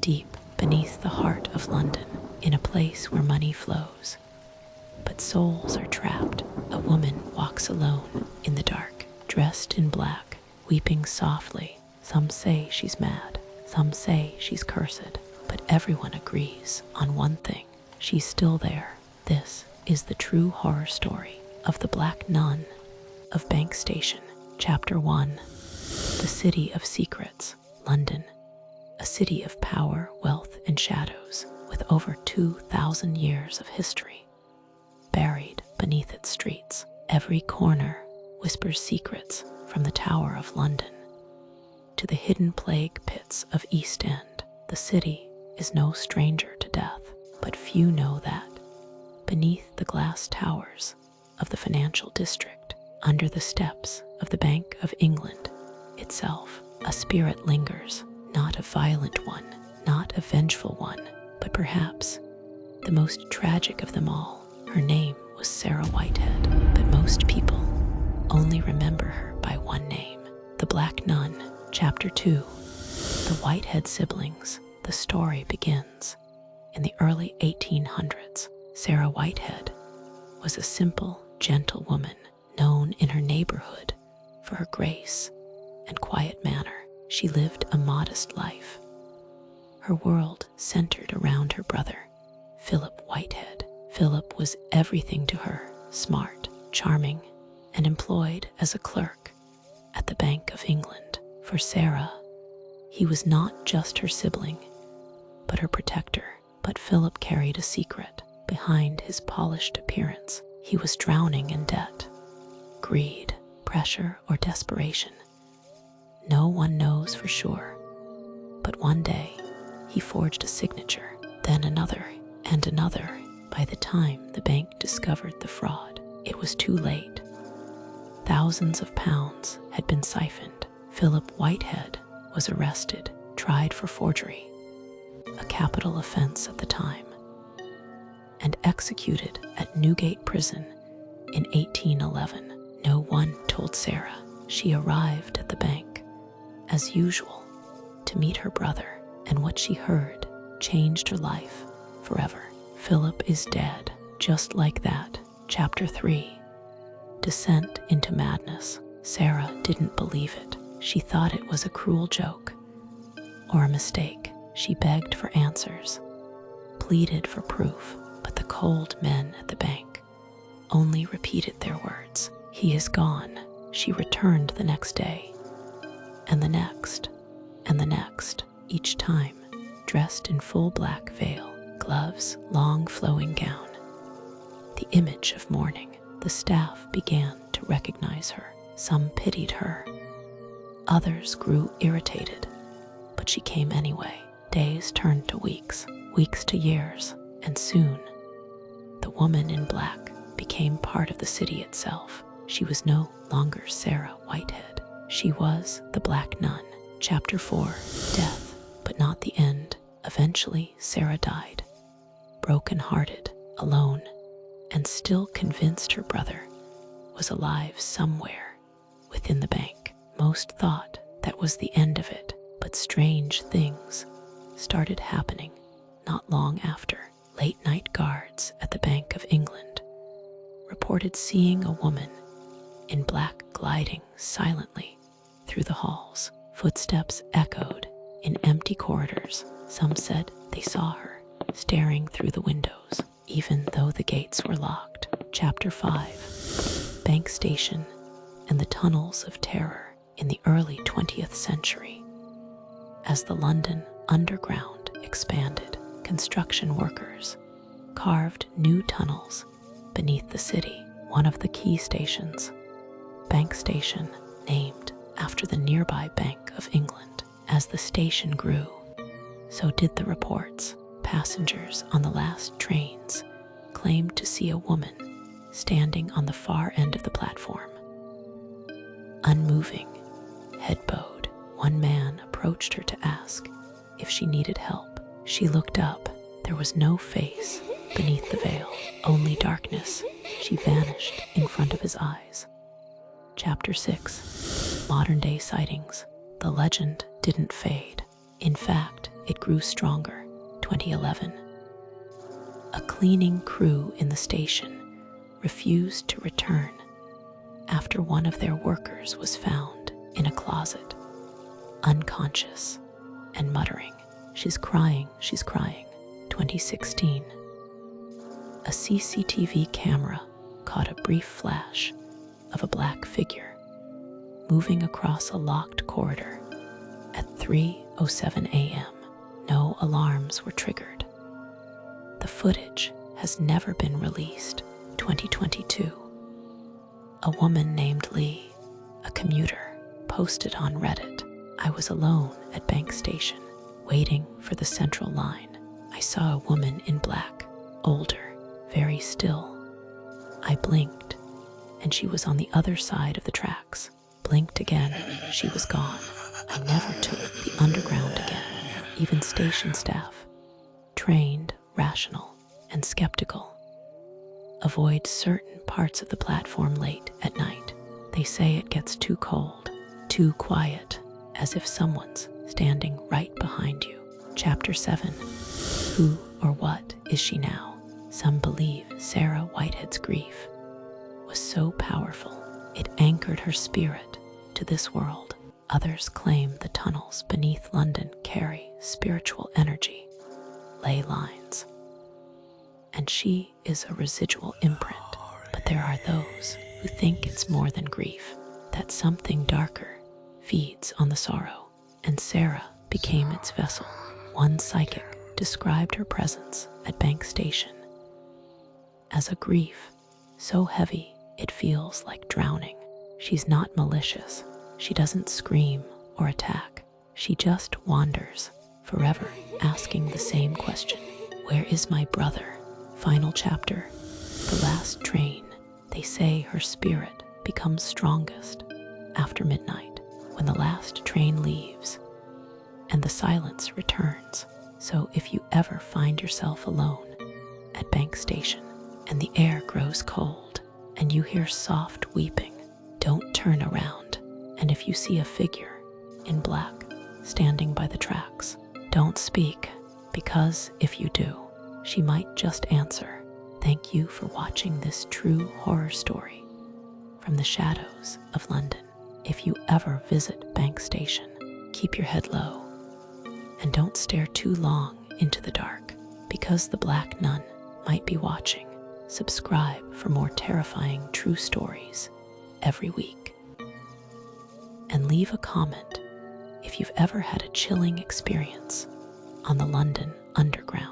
deep beneath the heart of London, in a place where money flows, but souls are trapped. A woman walks alone in the dark, dressed in black, weeping softly. Some say she's mad, some say she's cursed, but everyone agrees on one thing: she's still there. This is the true horror story of the Black Nun of Bank Station. Chapter 1. The City of Secrets, London. A city of power, wealth, and shadows, with over 2,000 years of history buried beneath its streets. Every corner whispers secrets, from the Tower of London to the hidden plague pits of East End. The city is no stranger to death, but few know that beneath the glass towers of the financial district, under the steps of the Bank of England itself, a spirit lingers, not a violent one, not a vengeful one, but perhaps the most tragic of them all. Her name was Sarah Whitehead, but most people only remember her by one name: the Black Nun. Chapter 2. The Whitehead siblings. The story begins in the early 1800s. Sarah Whitehead was a simple, gentle woman known in her neighborhood for her grace and quiet manner. She lived a modest life. Her world centered around her brother, Philip Whitehead. Philip was everything to her: smart, charming, and employed as a clerk at the Bank of England. For Sarah, he was not just her sibling, but her protector. But Philip carried a secret behind his polished appearance. He was drowning in debt, greed, pressure, or desperation. No one knows for sure, but one day he forged a signature, then another and another. By the time the bank discovered the fraud, it was too late. Thousands of pounds had been siphoned. Philip Whitehead was arrested, tried for forgery, a capital offense at the time, and executed at Newgate Prison in 1811. No one told Sarah. She arrived at the bank, as usual, to meet her brother, and what she heard changed her life forever. Philip is dead, just like that. Chapter 3. Descent into Madness. Sarah didn't believe it. She thought it was a cruel joke or a mistake. She begged for answers, pleaded for proof, but the cold men at the bank only repeated their words. He is gone. She returned the next day, and the next, and the next, each time dressed in full black veil, gloves, long flowing gown, the image of mourning. The staff began to recognize her. Some pitied her, others grew irritated, but she came anyway. Days turned to weeks, weeks to years, and soon the woman in black became part of the city itself. She was no longer Sarah Whitehead. She was the Black Nun. Chapter 4. Death, but not the end. Eventually, Sarah died, broken-hearted, alone, and still convinced her brother was alive somewhere within the bank. Most thought that was the end of it, but strange things started happening not long after. Late-night guards at the Bank of England reported seeing a woman in black gliding silently through the halls. Footsteps echoed in empty corridors. Some said they saw her staring through the windows, even though the gates were locked. Chapter 5. Bank Station and the Tunnels of Terror. In the early 20th century, as the London Underground expanded, construction workers carved new tunnels beneath the city. One of the key stations, Bank Station, named after the nearby Bank of England. As the station grew, so did the reports. Passengers on the last trains claimed to see a woman standing on the far end of the platform, unmoving, head bowed. One man approached her to ask if she needed help. She looked up. There was no face beneath the veil, only darkness. She vanished in front of his eyes. Chapter 6. Modern-day sightings. The legend didn't fade. In fact, it grew stronger. 2011. A cleaning crew in the station refused to return after one of their workers was found in a closet, unconscious and muttering, she's crying, 2016. A CCTV camera caught a brief flash of a black figure moving across a locked corridor at 3:07 a.m. No alarms were triggered. The footage has never been released. 2022. A woman named Lee, a commuter, posted on Reddit, I was alone at Bank Station, waiting for the central line. I saw a woman in black, older, very still. I blinked, and she was on the other side of the tracks. Blinked again, she was gone. I never took the underground again. Even station staff, trained, rational, and skeptical, avoid certain parts of the platform late at night. They say it gets too cold, too quiet, as if someone's standing right behind you. Chapter 7. Who or what is she now? Some believe Sarah Whitehead's grief was so powerful it anchored her spirit to this world. Others claim the tunnels beneath London carry spiritual energy, ley lines, and she is a residual imprint. But there are those who think it's more than grief, that something darker feeds on the sorrow, and Sarah became its vessel. One psychic described her presence at Bank Station as a grief so heavy it feels like drowning. She's not malicious. She doesn't scream or attack. She just wanders, forever asking the same question. Where is my brother? Final chapter. The last train. They say her spirit becomes strongest after midnight, when the last train leaves and the silence returns. So if you ever find yourself alone at Bank Station and the air grows cold and you hear soft weeping, don't turn around. And if you see a figure in black standing by the tracks, don't speak, because if you do, she might just answer, "Thank you for watching this true horror story from the shadows of London." If you ever visit Bank Station, keep your head low and don't stare too long into the dark, because the Black Nun might be watching. Subscribe for more terrifying true stories every week. And leave a comment if you've ever had a chilling experience on the London Underground.